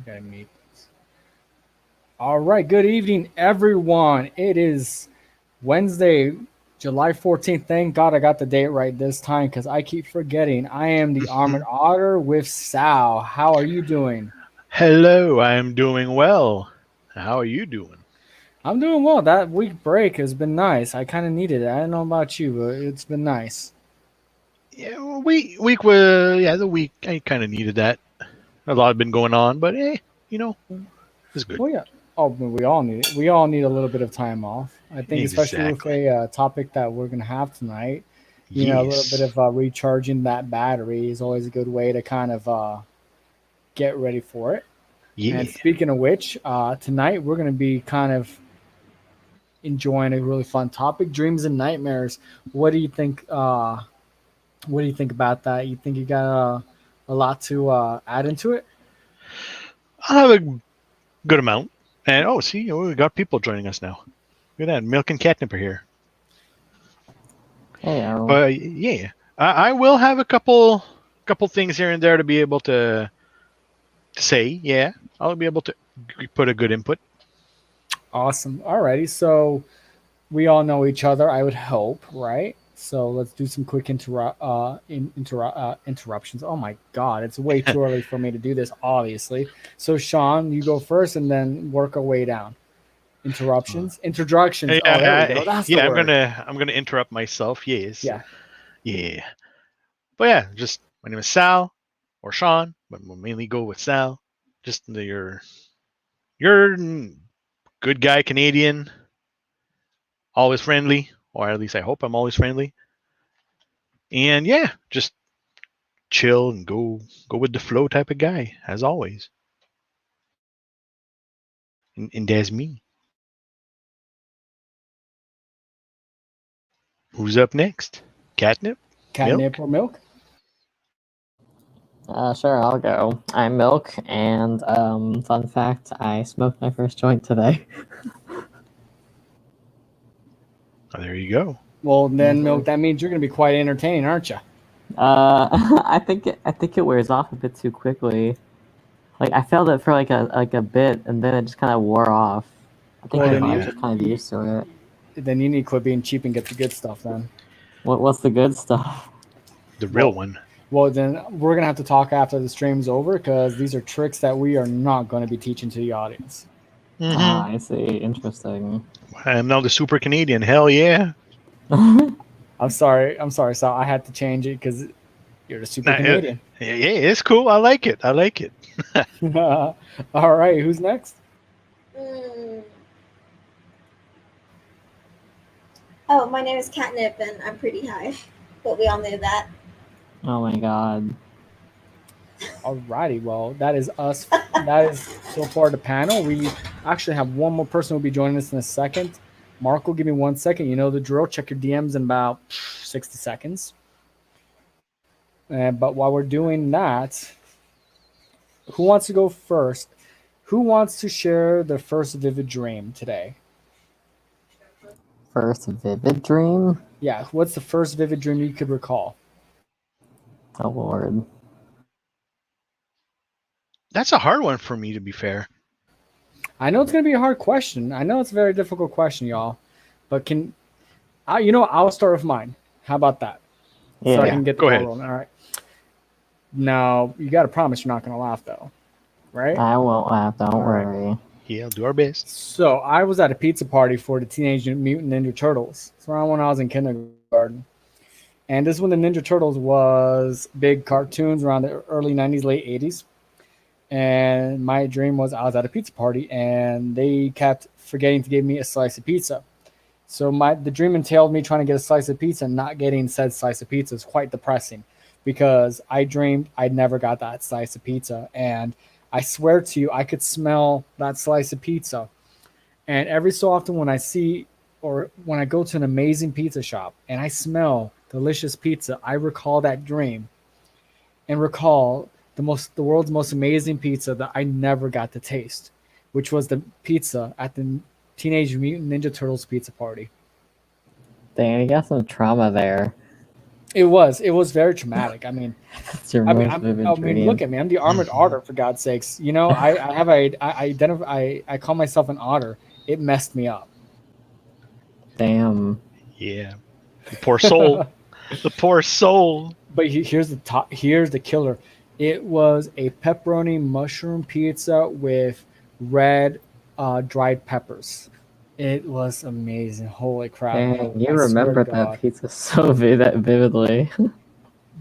Gotta meet. All right. Good evening, everyone. It is Wednesday, July 14th. Thank God I got the date right this time because I keep forgetting. I am the Armored Otter with Sal. How are you doing? Hello, I am doing well. How are you doing? I'm doing well. That week break has been nice. I kind of needed it. I don't know about you, but it's been nice. Yeah, well, week was the week. I kind of needed that. A lot had been going on, but you know, it's good. Well, yeah. Oh, but we all need it. We all need a little bit of time off. I think, especially with Exactly. a topic that we're gonna have tonight. A little bit Yes. of recharging that battery is always a good way to kind of get ready for it. And Yeah. speaking of which, tonight we're gonna be kind of enjoying a really fun topic: dreams and nightmares. What do you think? What do you think about that? You think you got a lot to add into it? I'll have a good amount. And see, we got people joining us now. Look at that. Milk and Catnip are here. Hey, But yeah, I will have a couple things here and there to be able to say. Yeah, I'll be able to put a good input. Awesome. Alrighty. So we all know each other, I would hope, right? So let's do some quick interruptions. Oh my God, it's way too early for me to do this, obviously. So Sean, you go first, and then work our way down. Interruptions, introductions. Oh, there we go. That's the Yeah, word. I'm gonna interrupt myself. Yes. Yeah. Yeah. But yeah, just my name is Sal or Sean, but we'll mainly go with Sal. Just you're good guy Canadian, always friendly, or at least I hope I'm always friendly. And yeah, just chill and go with the flow type of guy, as always. And that's me. Who's up next? Catnip? Catnip Milk? or milk? sure, I'll go. I'm Milk, and fun fact, I smoked my first joint today. Oh, there you go. Well, then Mhm. milk. That means you're going to be quite entertaining, aren't you? I think it wears off a bit too quickly. Like I felt it for like a bit, and then it just kind of wore off. I think Well, my then body's Yeah, just kind of used to it. you need to quit being cheap and get the good stuff. Then, What's the good stuff? the real well, one. then we're gonna have to talk after the stream's over because these are tricks that we are not going to be teaching to the audience. Mm-hmm. Ah, I see. Interesting. I'm now the super Canadian. Hell yeah. I'm sorry, Sal. I had to change it because you're the super Nah, Canadian. yeah, it's cool. I like it. I like it. All right, who's next? Mm. Oh, my name is Catnip, and I'm pretty high, but we all knew that. Oh my god. All righty, well, that is us. That is so far the panel. We actually have one more person who will be joining us in a second. Mark will give me 1 second. You know the drill. Check your DMs in about 60 seconds. But while we're doing that, who wants to go first? Who wants to share their first vivid dream today? First vivid dream? Yeah, what's the first vivid dream you could recall? Oh lord. That's a hard one for me, to be fair. I know it's going to be a hard question. I know it's a very difficult question, y'all. But I'll start with mine. How about that? So I Yeah. Yeah, can get the go ball ahead. rolling. All right. Now, you got to promise you're not going to laugh, though. Right? I won't laugh, don't All right. worry. Yeah, I'll do our best. So I was at a pizza party for the Teenage Mutant Ninja Turtles. It's around when I was in kindergarten. And this is when the Ninja Turtles was big cartoons around the early 90s, late 80s. And my dream was I was at a pizza party and they kept forgetting to give me a slice of pizza. So the dream entailed me trying to get a slice of pizza and not getting said slice of pizza. It's quite depressing because I dreamed I never got that slice of pizza. And I swear to you, I could smell that slice of pizza. And every so often when I see or when I go to an amazing pizza shop and I smell delicious pizza, I recall that dream and recall the world's most amazing pizza that I never got to taste, which was the pizza at the Teenage Mutant Ninja Turtles pizza party. Dang, you got some trauma there. It was very traumatic. I mean, It's your most vivid dream. look at me. I'm the armored otter, for God's sakes. You know, I have a, I identify, I call myself an otter. It messed me up. Damn. Yeah. The poor soul. The poor soul. But here's the top. Here's the killer. It was a pepperoni mushroom pizza with red dried peppers. It was amazing. Holy crap! Dang, you I swear remember to that God. pizza so vividly.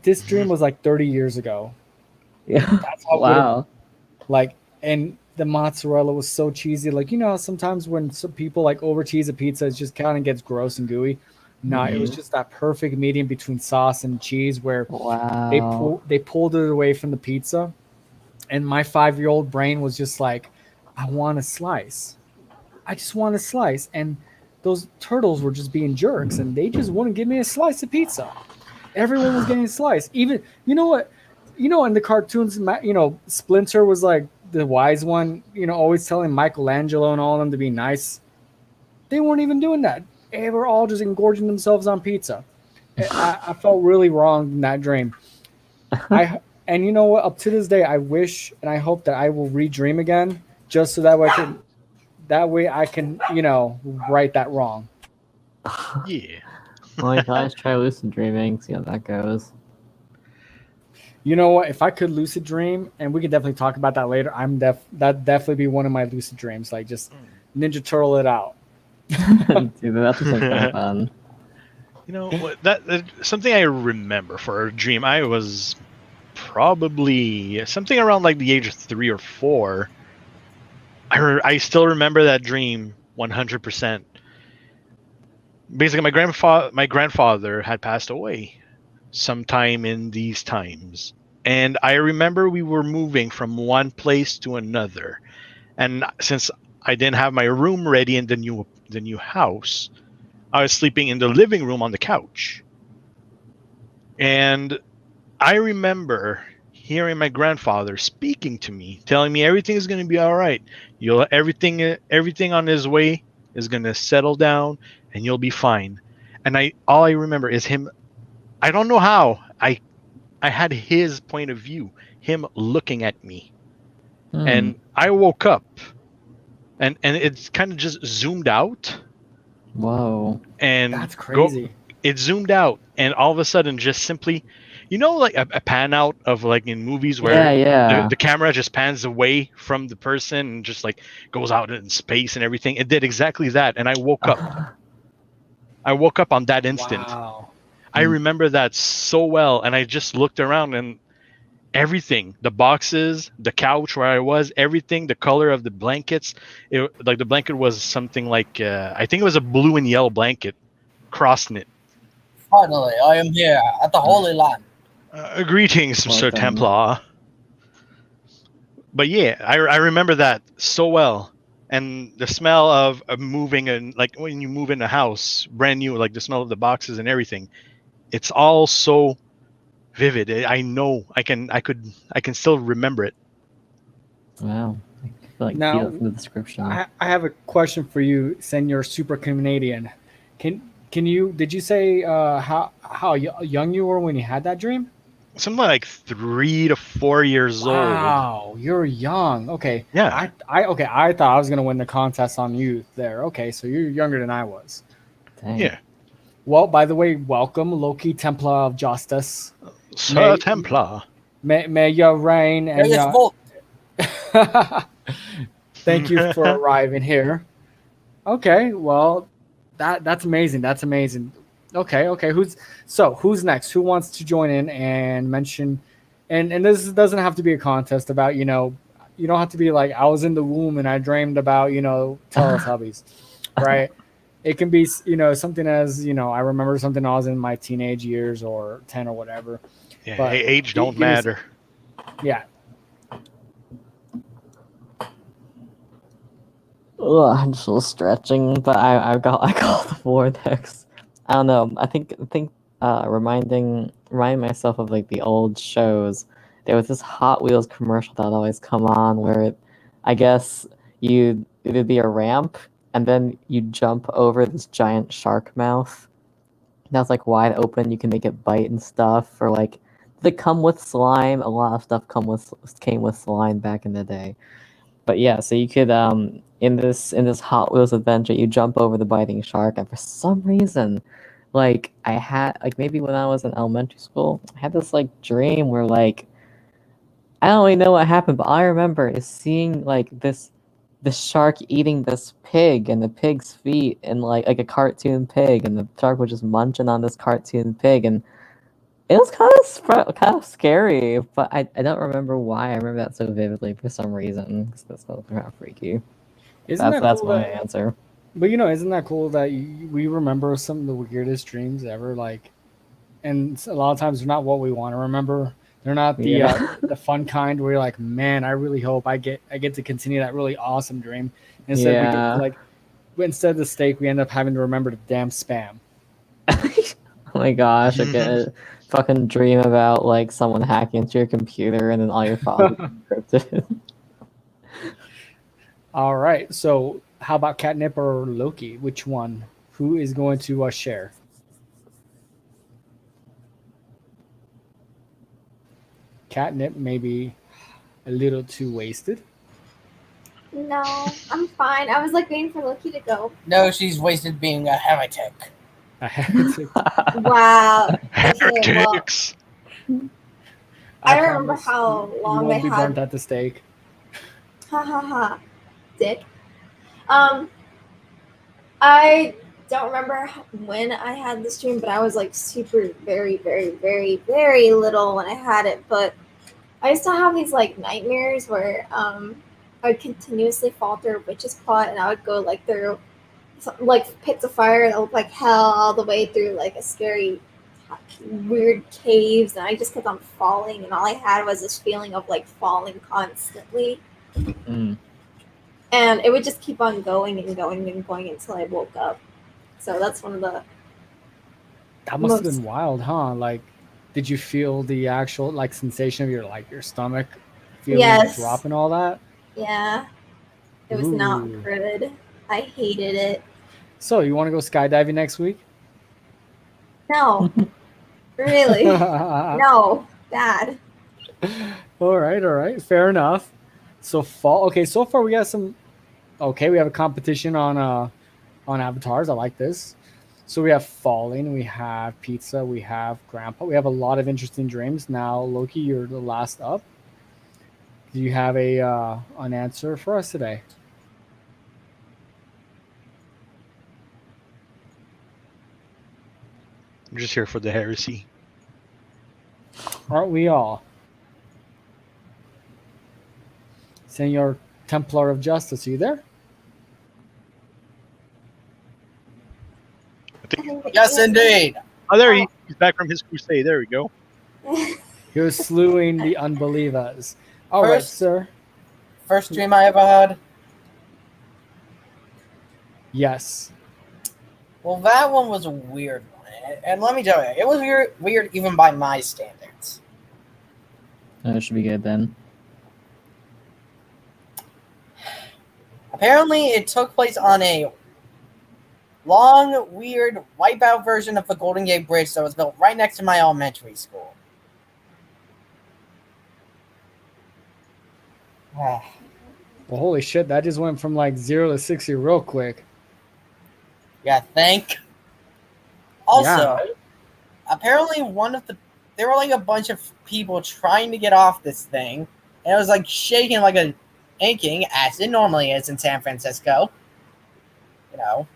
This dream was like 30 years ago. Yeah. That's how good. Wow. Like, and the mozzarella was so cheesy. Like, you know, sometimes when some people like over cheese a pizza, it just kind of gets gross and gooey. No, it was Mhm. just that perfect medium between sauce and cheese where Wow. they pulled it away from the pizza, and my 5-year-old brain was just like, I want a slice. I just want a slice. And those turtles were just being jerks, and they just wouldn't give me a slice of pizza. Everyone was getting a slice. Even, you know what? You know, in the cartoons, you know, Splinter was like the wise one, you know, always telling Michelangelo and all of them to be nice. They weren't even doing that. They were all just engorging themselves on pizza. I felt really wrong in that dream. And you know what? Up to this day, I wish and I hope that I will redream again, just so that way I can, you know, right that wrong. Yeah. Well, you can always try lucid dreaming, see how that goes. You know what? If I could lucid dream, and we can definitely talk about that later, that'd definitely be one of my lucid dreams. Like just Ninja Turtle it out. Dude, that's just kind of fun. You know what? That something I remember for a dream. I was probably something around like the age of 3 or 4. I still remember that dream 100%. Basically, my grandfather had passed away sometime in these times, and I remember we were moving from one place to another, and since I didn't have my room ready in the new house, I was sleeping in the living room on the couch. And I remember hearing my grandfather speaking to me, telling me everything is going to be all right. Everything on his way is going to settle down and you'll be fine. And all I remember is him. I don't know how. I had his point of view, him looking at me. And I woke up and it's kind of just zoomed out. Whoa. And That's crazy. it zoomed out and all of a sudden just simply, you know, like a pan out of like in movies where Yeah. the camera just pans away from the person and just like goes out in space and everything. It did exactly that. And I woke up. I woke up on that instant. Wow. I remember that so well. And I just looked around and everything, the boxes, the couch where I was, everything, the color of the blankets, like the blanket was something like, I think it was a blue and yellow blanket, cross knit. Finally, I am here at the Holy Land. Greetings, Well Sir done. Templar. But yeah, I remember that so well. And the smell of moving, and like when you move in a house, brand new, like the smell of the boxes and everything, it's all so vivid. I know I can still remember it. Wow. I feel like Now, feel it from the description. I have a question for you, Senor Super Canadian. Can you, did you say how young you were when you had that dream? Something like 3 to 4 years old. Wow, you're young. Okay. Yeah. I thought I was gonna win the contest on you there. Okay, so you're younger than I was. Dang. Yeah. Well, by the way, welcome, Loki Templar of Justice. Sir May- Templar. May your reign and There is vote. thank you for arriving here. Okay, well, that's amazing. That's amazing. Okay. Who's next? Who wants to join in and mention? And this doesn't have to be a contest about, you know, you don't have to be like I was in the womb and I dreamed about, you know, Teletubbies, right? It can be, you know, something as, you know, I remember something I was in my teenage years or 10 or whatever. Yeah, But age don't give me matter. Yeah. Ugh, I'm just a little stretching, but I got the vortex. I don't know. I think reminding myself of like the old shows. There was this Hot Wheels commercial that would always come on where I guess it'd be a ramp and then you jump over this giant shark mouth. that's like wide open. You can make it bite and stuff, or like they come with slime. A lot of stuff came with slime back in the day. But yeah, so you could in this Hot Wheels adventure, you jump over the biting shark, and for some reason, like I had like maybe when I was in elementary school, I had this like dream where like I don't really know what happened, but all I remember is seeing like the shark eating this pig and the pig's feet and like a cartoon pig, and the shark was just munching on this cartoon pig, and it was kind of scary, but I don't remember why. I remember that so vividly for some reason. 'Cause that's kind of freaky. Isn't that That's cool my that, answer. but isn't that cool that we remember some of the weirdest dreams ever? Like, and a lot of times they're not what we want to remember. They're not the Yeah. the fun kind where you're like, man, I really hope I get to continue that really awesome dream. Instead, we get Yeah. like instead of the steak, we end up having to remember the damn spam. Oh my gosh, I get a fucking dream about like someone hacking into your computer and then all your files are encrypted. All right, so how about catnip or Loki? Which one? Who is going to share? Catnip maybe a little too wasted. No, I'm fine. I was like waiting for Loki to go. No, she's wasted being a heretic. I had to. Wow. Okay, well, Heretics. I don't remember promise how you long won't I be had. burnt at the stake. Ha ha ha. Dick. I don't remember when I had this dream, but I was like super, very, very, very, very little when I had it. But I used to have these like nightmares where I would continuously fall through a witch's pot, and I would go like through like pits of fire that looked like hell all the way through like a scary weird caves, and I just kept on falling, and all I had was this feeling of like falling constantly, Mm. and it would just keep on going and going and going until I woke up. So that's one of the That must have most. been wild, huh? Like, did you feel the actual like sensation of your stomach feeling Yes. drop and all that? Yeah, it was not Ooh. good. I hated it. So you want to go skydiving next week? No, really, no, bad. All right, fair enough. So fall. Okay, so far we got some. Okay, we have a competition on avatars. I like this. So we have falling, we have pizza, we have grandpa. We have a lot of interesting dreams. Now, Loki, you're the last up. Do you have a an answer for us today? I'm just here for the heresy. Aren't we all? Senor Templar of Justice, are you there? I think. Yes, indeed. Oh, there he's back from his crusade. There we go. You're slewing the unbelievers. All right, First- sir. First dream I ever had. Yes. Well, that one was a weird one. And let me tell you, it was weird even by my standards. That should be good then. Apparently, it took place on a long, weird, wipeout version of the Golden Gate Bridge that was built right next to my elementary school. Well, holy shit, that just went from like 0 to 60 real quick. Yeah, think. Also, Yeah. apparently there were like a bunch of people trying to get off this thing, and it was like shaking like a inking, as it normally is in San Francisco. You know,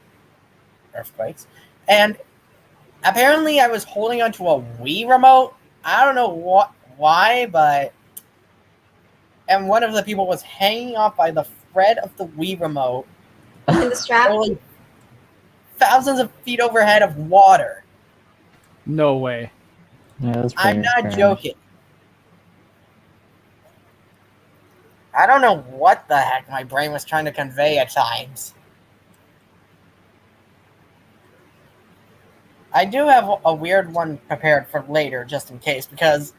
earthquakes. And apparently I was holding onto a Wii remote. I don't know why, but and one of the people was hanging off by the thread of the Wii remote. In the strap. Only thousands of feet overhead of water. No way. Yeah, that's I'm pretty not strange. joking. I don't know what the heck my brain was trying to convey at times. I do have a weird one prepared for later, just in case, because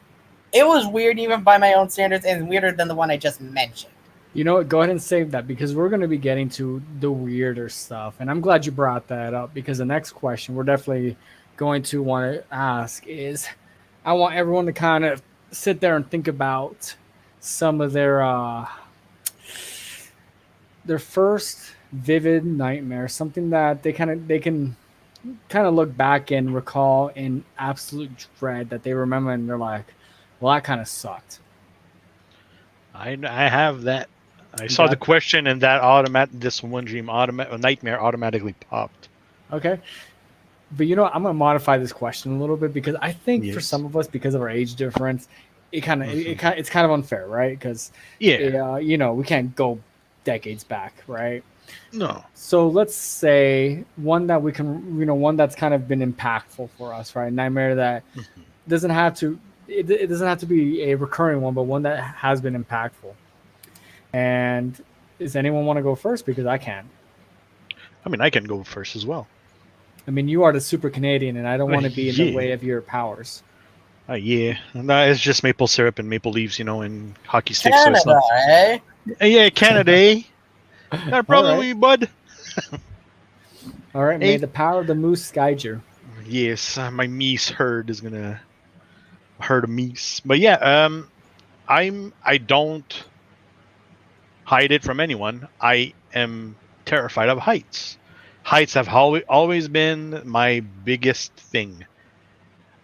it was weird even by my own standards and weirder than the one I just mentioned. You know what? Go ahead and save that because we're going to be getting to the weirder stuff. And I'm glad you brought that up because the next question, we're definitely going to want to ask is, I want everyone to kind of sit there and think about some of their first vivid nightmare, something that they can kind of look back and recall in absolute dread that they remember and they're like, well, that kind of sucked. I have that. I You saw got the question and that this one dream nightmare automatically popped. Okay. But you know what? I'm gonna modify this question a little bit because I think for Yes. some of us, because of our age difference, it kind of Mhm. it's kind of unfair, right? Because Yeah. you know, we can't go decades back, right? No. So let's say one that we can, you know, one that's kind of been impactful for us, right? Nightmare that Mhm. doesn't have to, it doesn't have to be a recurring one, but one that has been impactful. And does anyone want to go first? Because I can. I mean, I can go first as well. I mean, you are the super Canadian, and I don't want to be in the Yeah. way of your powers. Yeah. No, it's just maple syrup and maple leaves, and hockey sticks. So it's Canada, not. eh? Yeah, Canada. Eh? Got a All problem right. with you, bud? All right. May Hey. the power of the moose guide you. Yes, my meese herd is gonna herd a meese. But yeah, I don't hide it from anyone. I am terrified of heights. Heights have always been my biggest thing.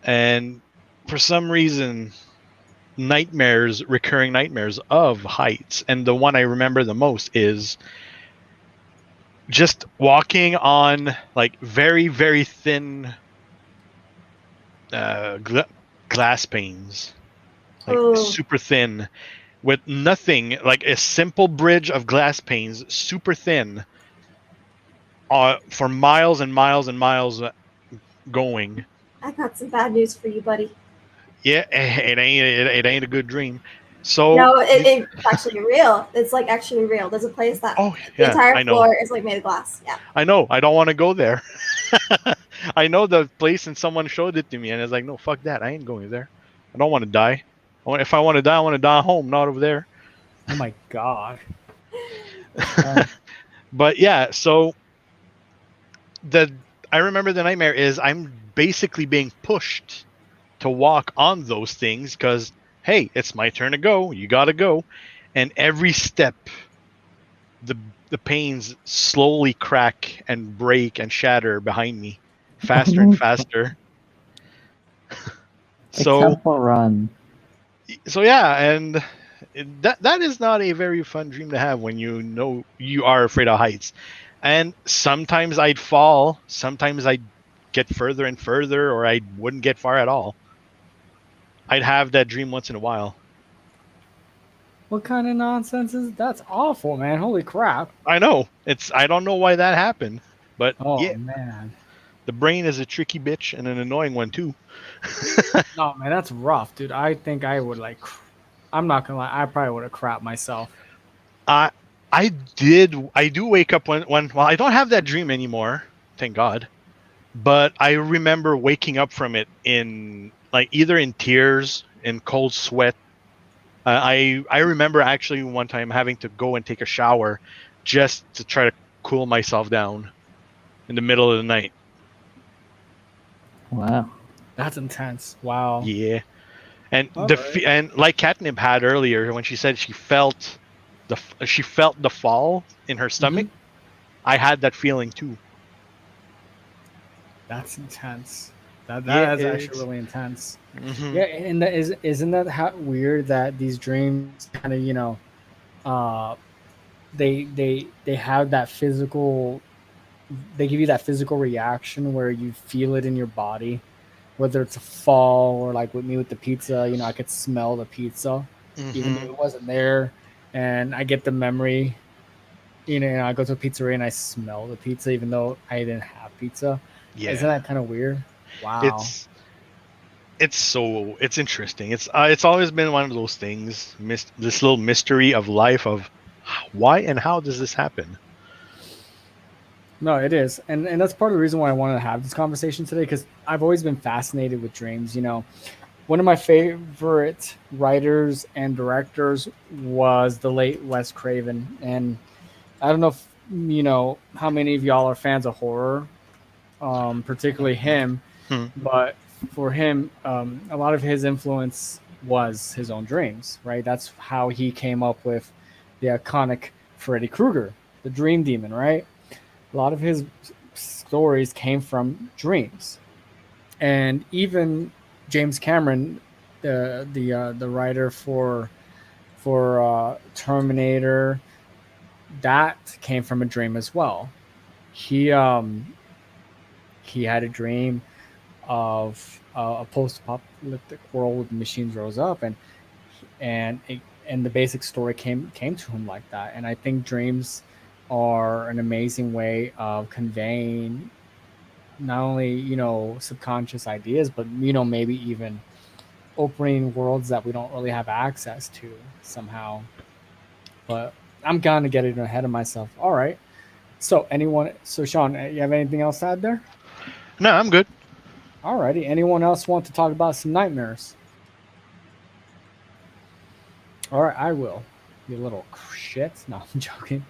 And for some reason, recurring nightmares of heights. And the one I remember the most is just walking on like very, very thin glass panes, like Oh, super thin, with nothing, like a simple bridge of glass panes, super thin, for miles and miles and miles going. I got some bad news for you, buddy. Yeah, it ain't a good dream. So, No, it's actually real. It's like actually real. There's a place that oh the yeah, entire I know, floor is like made of glass. Yeah. I know. I don't want to go there. I know the place, and someone showed it to me, and it's like, no, fuck that. I ain't going there. I don't want to die. If I want to die, I want to die at home, not over there. Oh my god. Uh, But yeah, so the I remember the nightmare is I'm basically being pushed to walk on those things because hey, it's my turn to go. You gotta go, and every step, the the panes slowly crack and break and shatter behind me, faster and faster. Like So Temple Run. yeah, and that is not a very fun dream to have when you know you are afraid of heights. And sometimes I'd fall, sometimes I'd get further and further, or I wouldn't get far at all. I'd have that dream once in a while. what kind of nonsense is that's awful, man? Holy crap. I know. I don't know why that happened, but Oh yeah, man. the brain is a tricky bitch and an annoying one too. No, man, that's rough, dude. I think I would like. I'm not gonna lie. I probably would have crapped myself. I I do wake up when well, I don't have that dream anymore, thank God. But I remember waking up from it in like either in tears, in cold sweat. I remember actually one time having to go and take a shower just to try to cool myself down in the middle of the night. Wow. That's intense. Wow. Yeah, and All right. and like Catnip had earlier when she said she felt the fall in her stomach. I had that feeling too. That's intense. Yeah, That is actually it's really intense. mhm. Yeah, and isn't that how weird that these dreams kind of uh they have that physical, they give you that physical reaction where you feel it in your body, whether it's a fall or like with me with the pizza, I could smell the pizza even though Mhm. it wasn't there, and I get the memory. And I go to a pizzeria and I smell the pizza even though I didn't have pizza. Isn't Yeah, that kind of weird? Wow. it's it's interesting. It's always been one of those things, this little mystery of life of why and how does this happen? No, it is, and that's part of the reason why I wanted to have this conversation today because I've always been fascinated with dreams. One of my favorite writers and directors was the late Wes Craven, and I don't know if how many of y'all are fans of horror, particularly Mhm. him. Hmm. But for him, a lot of his influence was his own dreams, right? That's how he came up with the iconic Freddy Krueger, the Dream Demon, right? A lot of his stories came from dreams, and even James Cameron, the writer for Terminator, that came from a dream as well. He he had a dream of a post-apocalyptic world with machines rose up, and it, and the basic story came to him like that. And I think dreams are an amazing way of conveying not only subconscious ideas, but maybe even opening worlds that we don't really have access to somehow. But I'm gonna get it ahead of myself. All right. So Sean, you have anything else to add there? No, I'm good. Alrighty. Anyone else want to talk about some nightmares? All right, I will. You little shit. No, I'm joking.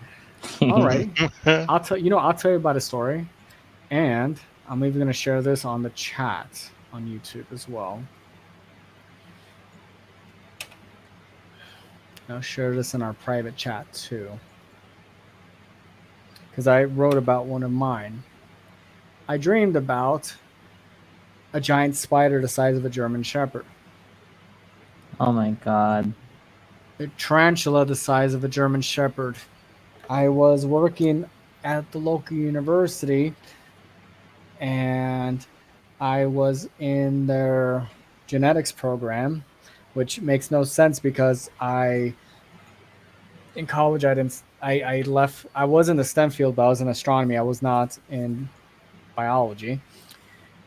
Alrighty. I'll tell you about a story, and I'm even gonna share this on the chat on YouTube as well. I'll share this in our private chat too, because I wrote about one of mine. I dreamed about a giant spider the size of a German Shepherd, Oh my god. a tarantula the size of a German Shepherd. I was working at the local university, and I was in their genetics program, which makes no sense because in college I left. I was in the STEM field, but I was in astronomy. I was not in biology,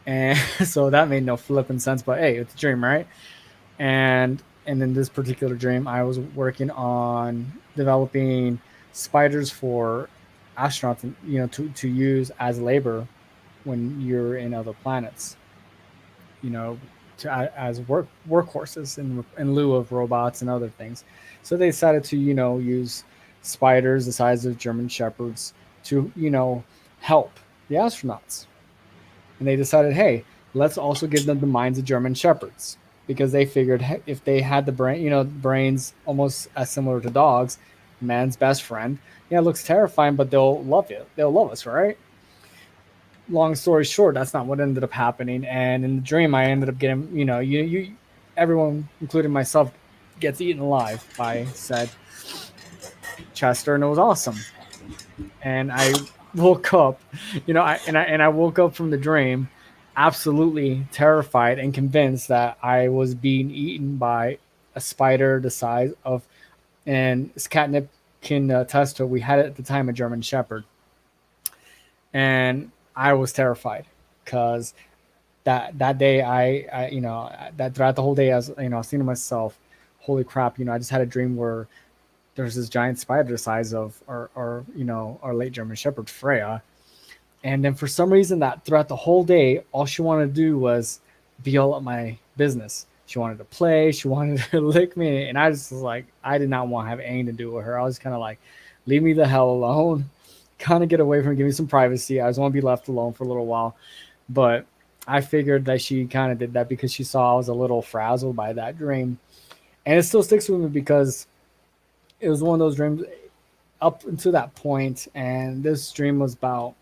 and so that made no flipping sense. But hey, it's a dream, right? And in this particular dream, I was working on developing spiders for astronauts, to use as labor when you're in other planets, you know, as workhorses in lieu of robots and other things. So they decided to use spiders the size of German shepherds to help the astronauts, and they decided, hey, let's also give them the minds of German shepherds, because they figured, if they had the brain, brains almost as similar to dogs, man's best friend. Yeah, it looks terrifying, but they'll love you. They'll love us, right? Long story short, that's not what ended up happening. And in the dream, I ended up getting, everyone, including myself, gets eaten alive by said Chester, and it was awesome. And I woke up, I woke up from the dream absolutely terrified and convinced that I was being eaten by a spider the size of, and Catnip can attest to, we had at the time a German Shepherd, and I was terrified because that day that throughout the whole day I was I was thinking to myself, holy crap, I just had a dream where there's this giant spider the size of our late German Shepherd Freya. And then for some reason, that throughout the whole day, all she wanted to do was be all up my business. She wanted to play. She wanted to lick me. And I just was like, I did not want to have anything to do with her. I was kind of like, leave me the hell alone. Kind of get away from me, give me some privacy. I just want to be left alone for a little while. But I figured that she kind of did that because she saw I was a little frazzled by that dream. And it still sticks with me because it was one of those dreams up until that point. And this dream was about,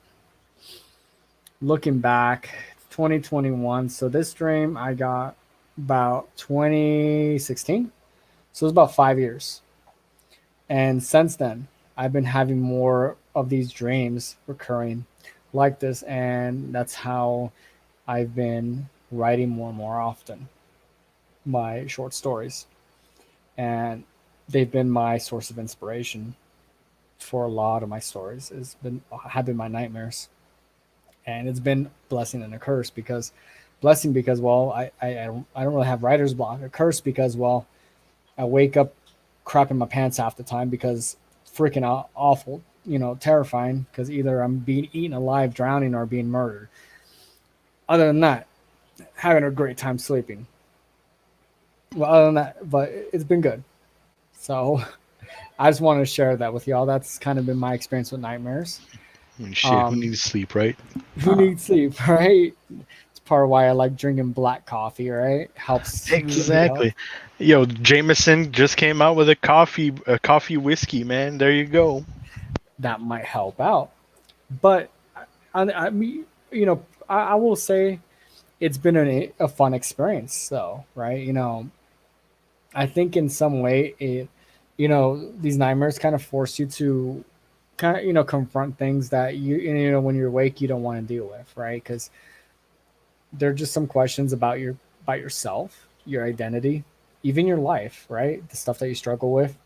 looking back, 2021. So this dream I got about 2016. So it was about 5 years. And since then, I've been having more of these dreams recurring like this. And that's how I've been writing more and more often my short stories. And they've been my source of inspiration for a lot of my stories. Have been my nightmares. And it's been blessing and a curse, because blessing because, well, I don't really have writer's block. A curse because, well, I wake up crapping my pants half the time because freaking awful, terrifying, because either I'm being eaten alive, drowning, or being murdered. Other than that, having a great time sleeping. Well, other than that, but it's been good. So I just wanted to share that with y'all. That's kind of been my experience with nightmares. Shit, who needs sleep, right? Who needs sleep, right? It's part of why I like drinking black coffee, right? Helps keep me Exactly. up. Yo, Jameson just came out with a coffee whiskey, man. There you go. That might help out. But I mean, I will say it's been a fun experience, though, right? I think in some way these nightmares kind of force you to kind of confront things that when you're awake you don't want to deal with, right? Because they're just some questions about yourself, your identity, even your life, right? The stuff that you struggle with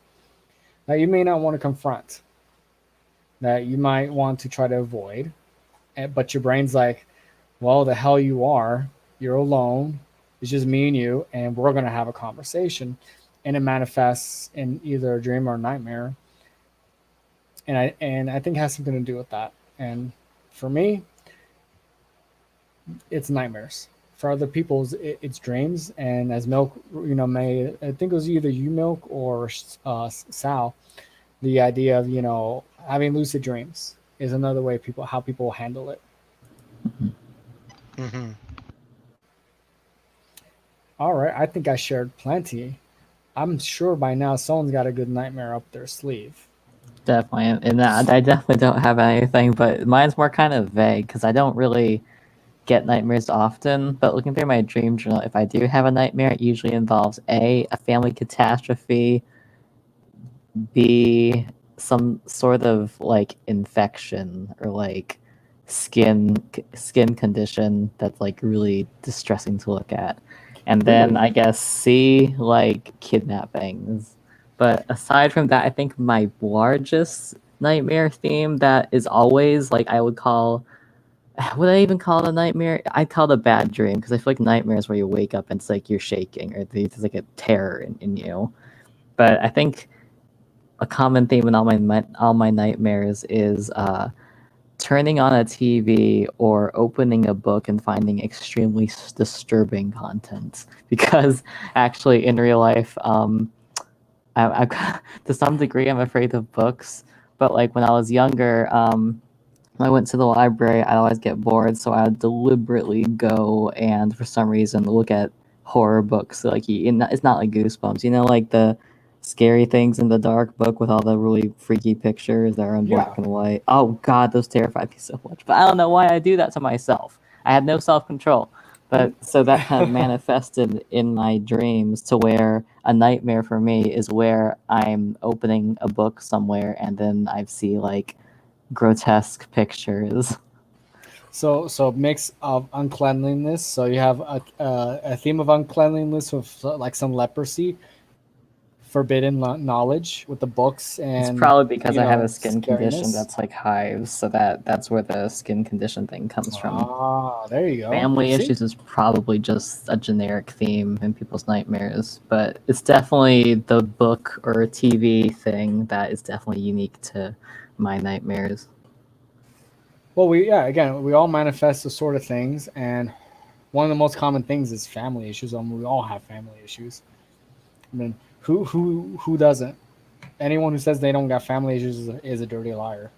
that you may not want to confront, that you might want to try to avoid, but your brain's like, well, the hell you are, you're alone, it's just me and you, and we're going to have a conversation, and it manifests in either a dream or a nightmare, and I think it has something to do with that. And for me, it's nightmares. For other people's, it's dreams. And as Milk, may I think it was either you, Milk, or Sal, the idea of having lucid dreams is another way how people handle it. Hmm. All right, I think I shared plenty. I'm sure by now someone's got a good nightmare up their sleeve. Definitely, and I definitely don't have anything, but mine's more kind of vague because I don't really get nightmares often. But looking through my dream journal, if I do have a nightmare, it usually involves A, a family catastrophe, B, some sort of like infection or like skin condition that's like really distressing to look at. And then I guess C, like kidnappings. But aside from that, I think my largest nightmare theme that is always like I would call, would I even call it a nightmare? I'd call it a bad dream because I feel like nightmares where you wake up and it's like you're shaking or there's like a terror in you. But I think a common theme in all my nightmares is turning on a TV or opening a book and finding extremely disturbing content. Because actually, in real life, to some degree, I'm afraid of books. But like when I was younger, when I went to the library, I'd always get bored, so I would deliberately go and, for some reason, look at horror books. So, like, it's not like Goosebumps, like the scary things in the dark book with all the really freaky pictures that are in Yeah. black and white. Oh God, those terrified me so much. But I don't know why I do that to myself. I had no self-control. But so that kind of manifested in my dreams to where a nightmare for me is where I'm opening a book somewhere and then I see like grotesque pictures. So mix of uncleanliness. So you have a theme of uncleanliness with like some leprosy, forbidden knowledge with the books, It's and probably because I have a skin condition scariness. that's like hives, so that's where the skin condition thing comes from. Ah, there you go. Family See? issues is probably just a generic theme in people's nightmares, but it's definitely the book or TV thing that is definitely unique to my nightmares. Well, we all manifest the sort of things, and one of the most common things is family issues. We all have family issues. I mean, who doesn't? Anyone who says they don't got family issues is a dirty liar,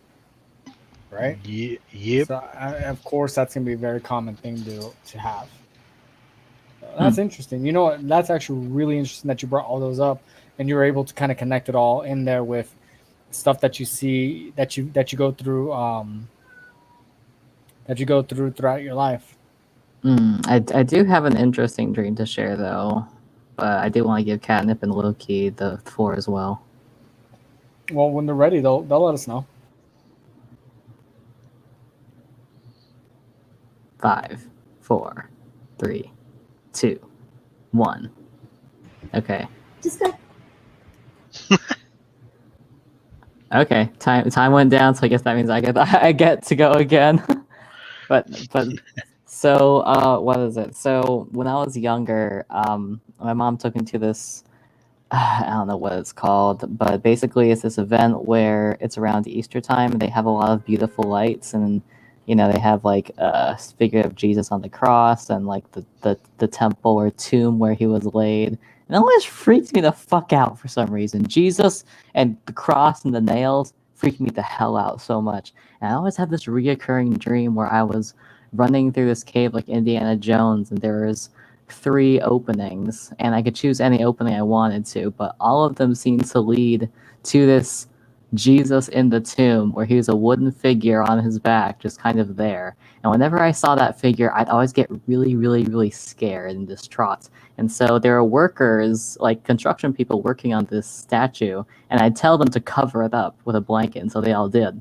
right? Yep. So, of course, that's gonna be a very common thing to have. That's interesting. You know what? That's actually really interesting that you brought all those up, and you were able to kind of connect it all in there with stuff that you see that you go through throughout your life. I do have an interesting dream to share though, but I do want to give Catnip and Loki the floor as well. Well, when they're ready, they'll let us know. 5, 4, 3, 2, 1. Okay. Just go. Okay. Time went down, so I guess that means I get to go again. but so what is it? So when I was younger, my mom took me to this. I don't know what it's called, but basically it's this event where it's around Easter time and they have a lot of beautiful lights and they have like a figure of Jesus on the cross and like the temple or tomb where he was laid. And it always freaks me the fuck out for some reason. Jesus and the cross and the nails freak me the hell out so much. And I always have this reoccurring dream where I was running through this cave like Indiana Jones, and there was 3 openings, and I could choose any opening I wanted to, but all of them seemed to lead to this Jesus in the tomb, where he was a wooden figure on his back, just kind of there. And whenever I saw that figure, I'd always get really, really, really scared and distraught. And so there were workers, like construction people, working on this statue, and I'd tell them to cover it up with a blanket, and so they all did.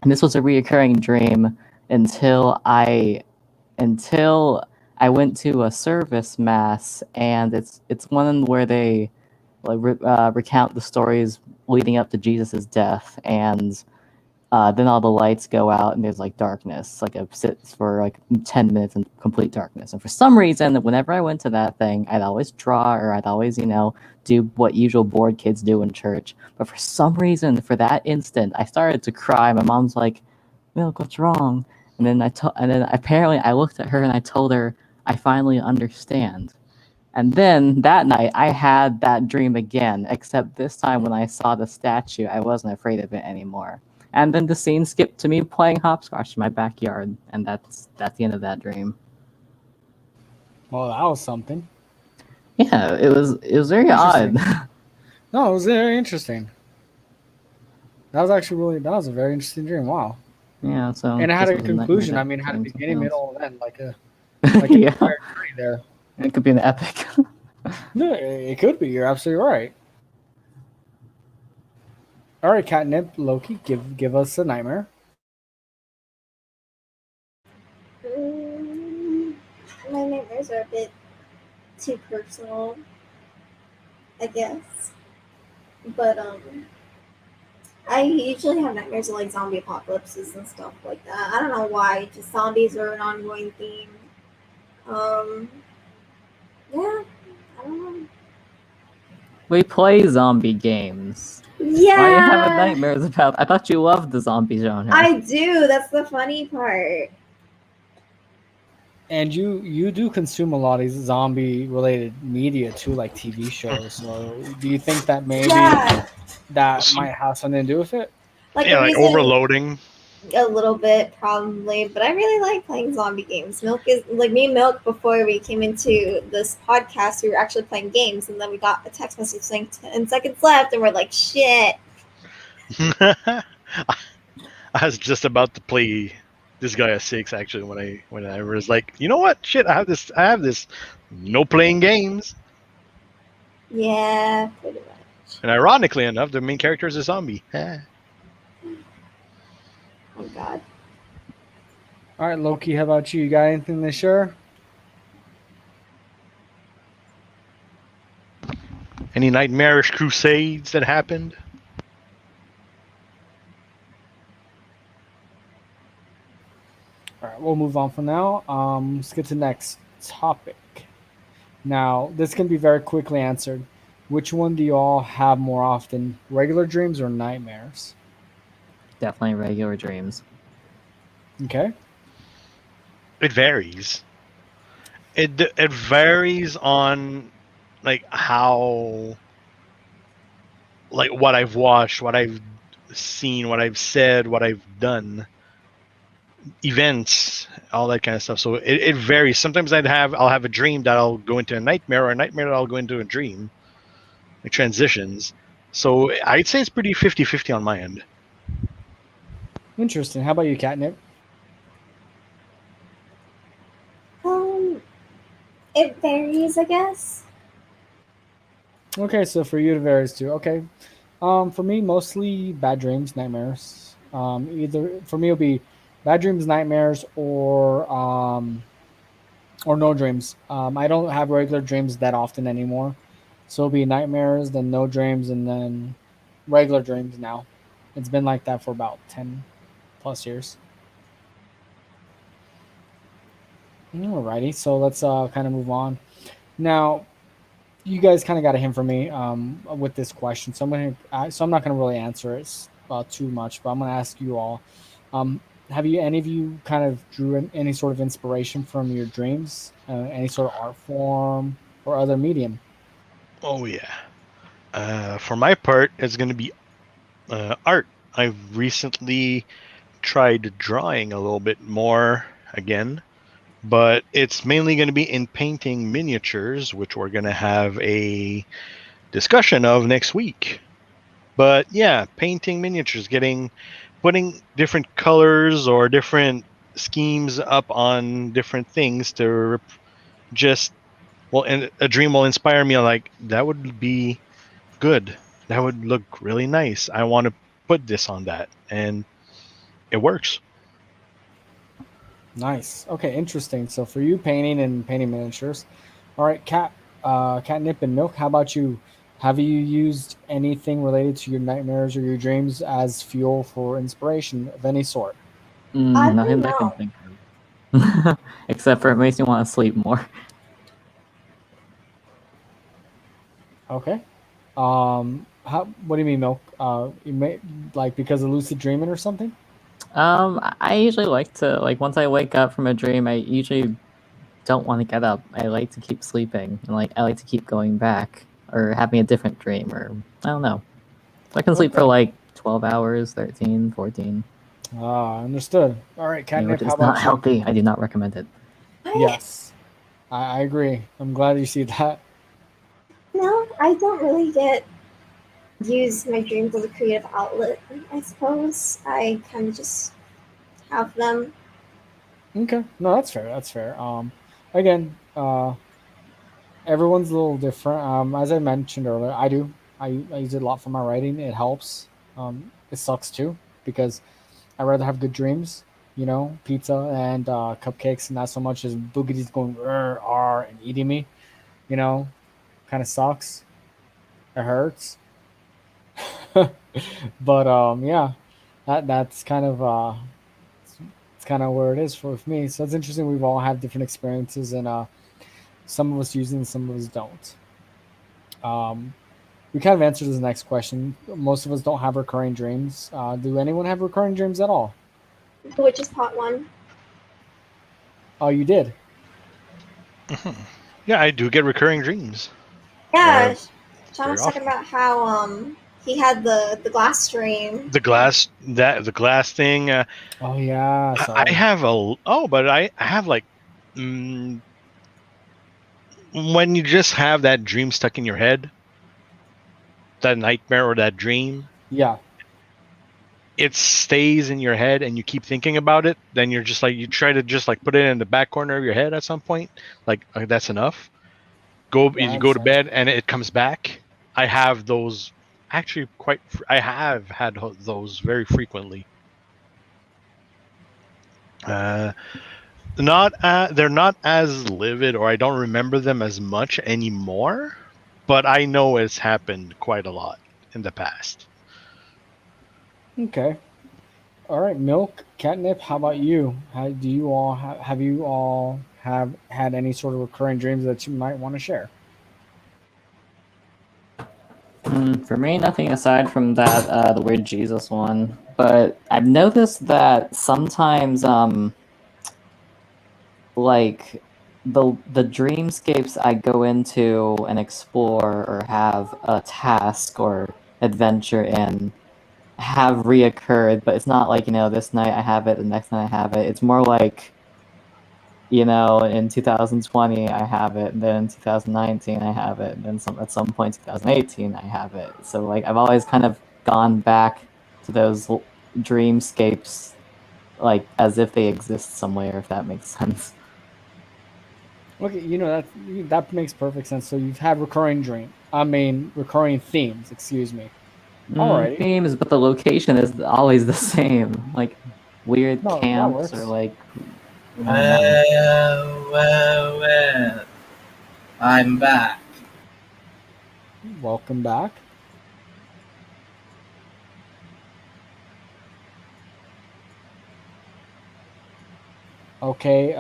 And this was a reoccurring dream until I went to a service mass, and it's one where they recount the stories leading up to Jesus' death, and then all the lights go out and there's like darkness, like it sits for like 10 minutes in complete darkness. And for some reason, whenever I went to that thing, I'd always draw, or I'd always, do what usual bored kids do in church. But for some reason, for that instant, I started to cry. My mom's like, "Milk, what's wrong?" And then apparently I looked at her and I told her, "I finally understand." And then that night, I had that dream again, except this time when I saw the statue, I wasn't afraid of it anymore. And then the scene skipped to me playing hopscotch in my backyard, and that's the end of that dream. Well, that was something. Yeah, it was very odd. No, it was very interesting. That was a very interesting dream. Wow. Yeah, so And it had this a was nightmare conclusion. that I mean, it had a became beginning, something middle, and end, like a else. an Yeah, entire journey there. it could be an epic. No, it could be. You're absolutely right. All right, Catnip, Loki, give us a nightmare. My nightmares are a bit too personal, I guess. But I usually have nightmares of like zombie apocalypses and stuff like that. I don't know why. Just zombies are an ongoing theme. Yeah, I don't know. We play zombie games. Yeah, Why are you having nightmares about? I thought you loved the zombie genre. I do. That's the funny part. And you do consume a lot of these zombie-related media too, like TV shows. So, do you think that maybe Yeah, that might have something to do with it? like Yeah, the like reason overloading. a little bit probably, but I really like playing zombie games. Milk is like me and Milk before we came into this podcast, we were actually playing games, and then we got a text message saying 10 seconds left, and we're like, shit. I was just about to play this guy at 6 actually when I was like, you know what? Shit, I have this no playing games. Yeah, pretty much. And ironically enough, the main character is a zombie. Oh god. All right, Loki, how about you? You got anything to share? Any nightmarish crusades that happened? All right, we'll move on for now. Let's get to the next topic. Now, this can be very quickly answered. Which one do you all have more often, regular dreams or nightmares? Definitely regular dreams. Okay. It varies. It varies on like how, like what I've watched, what I've seen, what I've said, what I've done, events, all that kind of stuff. So it varies. Sometimes I'll have a dream that I'll go into a nightmare, or a nightmare that I'll go into a dream. It transitions. So I'd say it's pretty 50-50 on my end. Interesting. How about you, Catnip? It varies, I guess. Okay, so for you it varies too. Okay. For me, mostly bad dreams, nightmares. Either for me it'll be bad dreams, nightmares, or no dreams. I don't have regular dreams that often anymore. So it'll be nightmares, then no dreams, and then regular dreams now. It's been like that for about 10 plus years. Alrighty, so let's kind of move on. Now, you guys kind of got a hint from me with this question, so I'm not gonna really answer it too much, but I'm gonna ask you all. Have any of you kind of drew any sort of inspiration from your dreams, any sort of art form or other medium? Oh yeah. For my part, it's going to be art. I've recently tried drawing a little bit more, again, but it's mainly going to be in painting miniatures, which we're going to have a discussion of next week. But yeah, painting miniatures, putting different colors or different schemes up on different things to just, well, and a dream will inspire me like that would be good. That would look really nice. I want to put this on that, and it works. Nice. Okay, interesting. So for you, painting and painting miniatures. All right, Catnip and Milk. How about you? Have you used anything related to your nightmares or your dreams as fuel for inspiration of any sort? I Nothing don't that I can know. think of. Except for it makes me want to sleep more. Okay. How? What do you mean, Milk? You may like because of lucid dreaming or something? I usually like to, like, once I wake up from a dream, I usually don't want to get up. I like to keep sleeping, and like I like to keep going back or having a different dream, or I don't know. So I can sleep for Okay. like 12 hours, 13, 14, Ah, understood. All right, which Catnip. How is not about you? healthy. I do not recommend it. Yes, I agree. I'm glad you see that. No, I don't really use my dreams as a creative outlet. I suppose I kind of just have them. Okay, no, that's fair. That's fair. Again, everyone's a little different. As I mentioned earlier, I use it a lot for my writing. It helps. It sucks too because I rather have good dreams. You know, pizza and cupcakes, not so much as boogies going r and eating me. You know, kind of sucks. It hurts. But yeah, that's kind of it's kind of where it is for me. So it's interesting. We've all had different experiences, and some of us use it, and some of us don't. Um, we kind of answered this next question. Most of us don't have recurring dreams. Do anyone have recurring dreams at all? The witch's pot one. Oh, you did. Yeah, I do get recurring dreams. Yeah, Uh, Sean very was talking often. about how he had the glass stream. The glass thing. Oh yeah. I Sorry. have but I have like, mm, when you just have that dream stuck in your head, that nightmare or that dream, Yeah. it stays in your head and you keep thinking about it. Then you're just like, you try to just like put it in the back corner of your head at some point. Like, that's enough. Yeah. I You go to understand. bed and it comes back. I have those actually I have had those very frequently. Uh, not they're not as vivid, or I don't remember them as much anymore, but I know it's happened quite a lot in the past. Okay. All right. Milk, catnip. How about you? How do you all have you all have had any sort of recurring dreams that you might want to share? For me, nothing aside from that, the weird Jesus one. But I've noticed that sometimes, like the dreamscapes I go into and explore or have a task or adventure in have reoccurred, but it's not like, this night I have it, the next night I have it. It's more like, in 2020 I have it, and then in 2019 I have it, and then at some point 2018 I have it. So like I've always kind of gone back to those dreamscapes, like as if they exist somewhere, if that makes sense. Okay, that makes perfect sense. So you've had recurring recurring themes. Excuse me. Alrighty. Themes, but the location is always the same, like weird No, that camps or works. like, I don't know. Well. I'm back. Welcome back. Okay,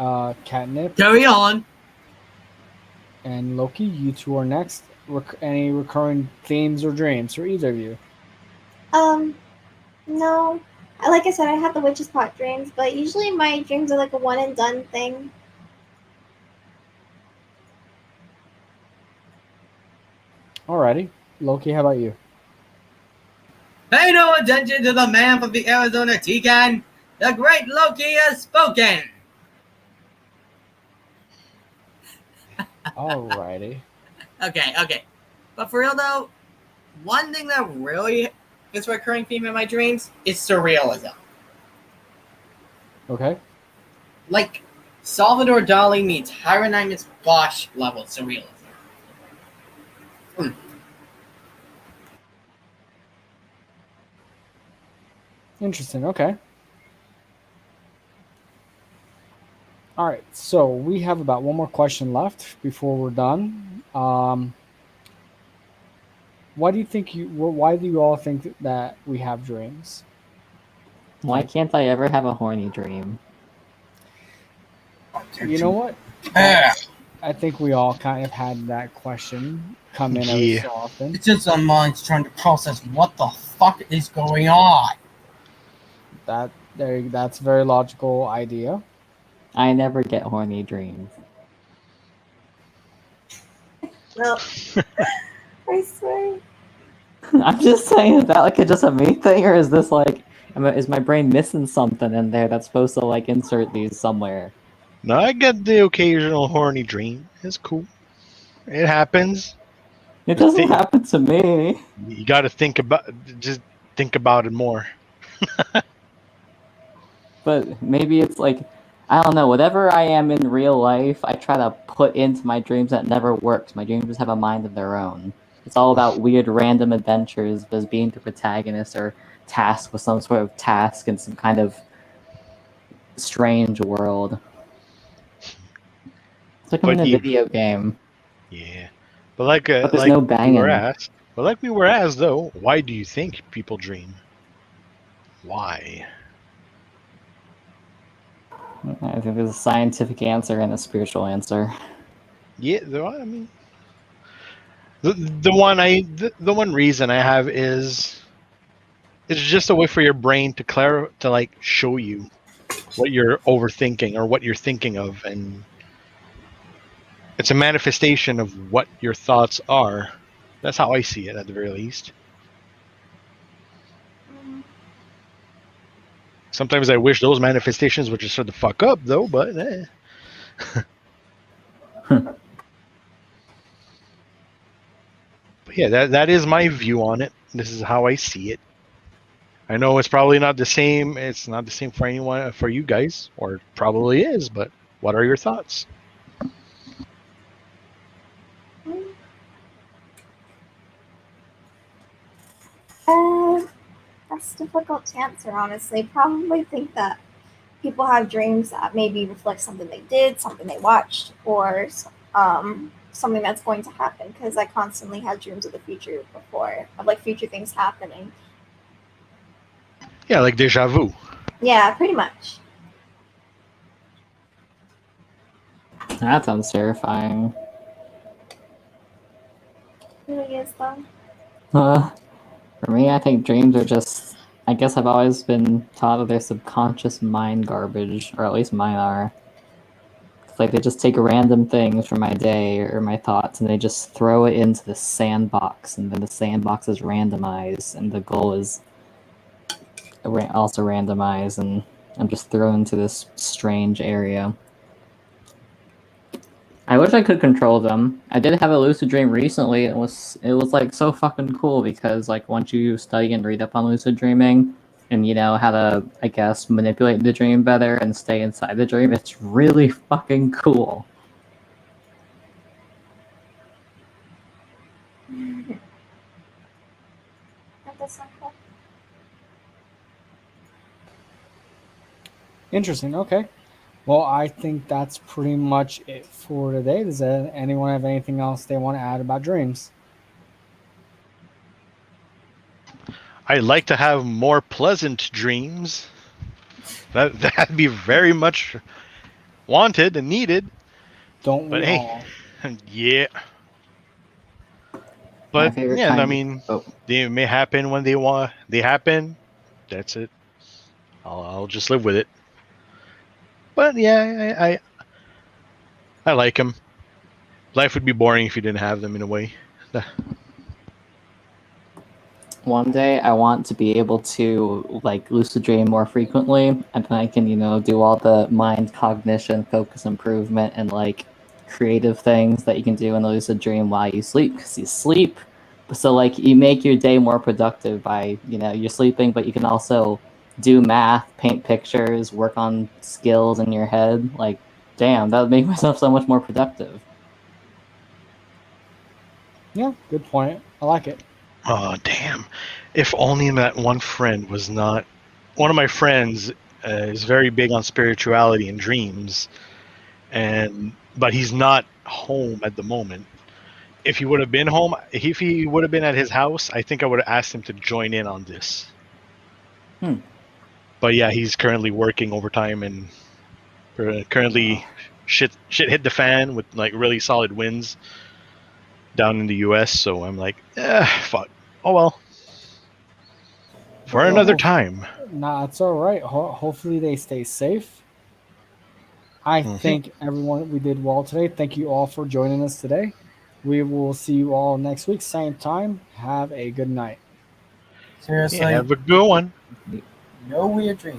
catnip Carry on. and Loki, you two are next. Any recurring themes or dreams for either of you? No. Like I said, I have the witch's pot dreams, but usually my dreams are like a one and done thing. Alrighty, Loki, how about you? Pay no attention to the man from the Arizona Tecan. The great Loki has spoken. Alrighty. Okay. But for real though, one thing that really is a recurring theme in my dreams is surrealism. Okay. Like Salvador Dali meets Hieronymus Bosch level surrealism. Interesting. Okay. All right. So we have about one more question left before we're done. Why do you think Why do you all think that we have dreams? Why can't I ever have a horny dream? You know what? Yeah. I think we all kind of had that question come in every Yeah. so often. It's just our minds trying to process what the fuck is going on. That's a very logical idea. I never get horny dreams. No. I swear. I'm just saying, is that like just a me thing, or is this like, is my brain missing something in there that's supposed to like insert these somewhere? No, I get the occasional horny dream. It's cool. It happens. It doesn't Think- happen to me. You got to think about it more. But maybe it's like, I don't know, whatever I am in real life, I try to put into my dreams that never works. My dreams just have a mind of their own. It's all about weird random adventures, as being the protagonist or tasked with some sort of task in some kind of strange world. It's like I'm in But a you- video game. Yeah, but like But there's like no we banging. were asked. But like we were asked though, why do you think people dream? Why? I think there's a scientific answer and a spiritual answer. Yeah, I mean, the one reason I have is it's just a way for your brain to like show you what you're overthinking or what you're thinking of, and it's a manifestation of what your thoughts are. That's how I see it, at the very least. Sometimes I wish those manifestations would just shut the fuck up, though. But But yeah, that is my view on it. This is how I see it. I know it's probably not the same. It's not the same for anyone, for you guys, or it probably is. But what are your thoughts? That's difficult to answer, honestly. Probably think that people have dreams that maybe reflect something they did, something they watched, or something that's going to happen. Because I constantly have dreams of the future before, of like future things happening. Yeah, like deja vu. Yeah, pretty much. That sounds terrifying. It really is though. For me, I think dreams are just. I guess I've always been taught that they're subconscious mind garbage, or at least mine are. It's like they just take random things from my day or my thoughts and they just throw it into the sandbox, and then the sandbox is randomized, and the goal is also randomized, and I'm just thrown into this strange area. I wish I could control them. I did have a lucid dream recently. It was like so fucking cool because like once you study and read up on lucid dreaming and you know how to, I guess, manipulate the dream better and stay inside the dream, it's really fucking cool. That does sound cool. Interesting. Okay. Well, I think that's pretty much it for today. Does anyone have anything else they want to add about dreams? I'd like to have more pleasant dreams. That'd be very much wanted and needed. Don't But we hey. all? Yeah. My But favorite yeah, kind- I mean, Oh. they may happen when they want. They happen. That's it. I'll just live with it. But yeah, I like them. Life would be boring if you didn't have them in a way. One day I want to be able to like lucid dream more frequently, and then I can, you know, do all the mind cognition, focus improvement, and like creative things that you can do in a lucid dream while you sleep, because you sleep. So like you make your day more productive by, you're sleeping, but you can also do math, paint pictures, work on skills in your head. Like, damn, that would make myself so much more productive. Yeah, good point. I like it. Oh, damn. If only that one friend was not. One of my friends is very big on spirituality and dreams, but he's not home at the moment. If he would have been home, if he would have been at his house, I think I would have asked him to join in on this. But yeah, he's currently working overtime, and currently shit hit the fan with like really solid winds down in the US. So I'm like, fuck. Oh well. For Well, another time. Nah, it's all right. Hopefully they stay safe. I think everyone, we did well today. Thank you all for joining us today. We will see you all next week, same time. Have a good night. Seriously, Yeah, have a good one. no weird dreams.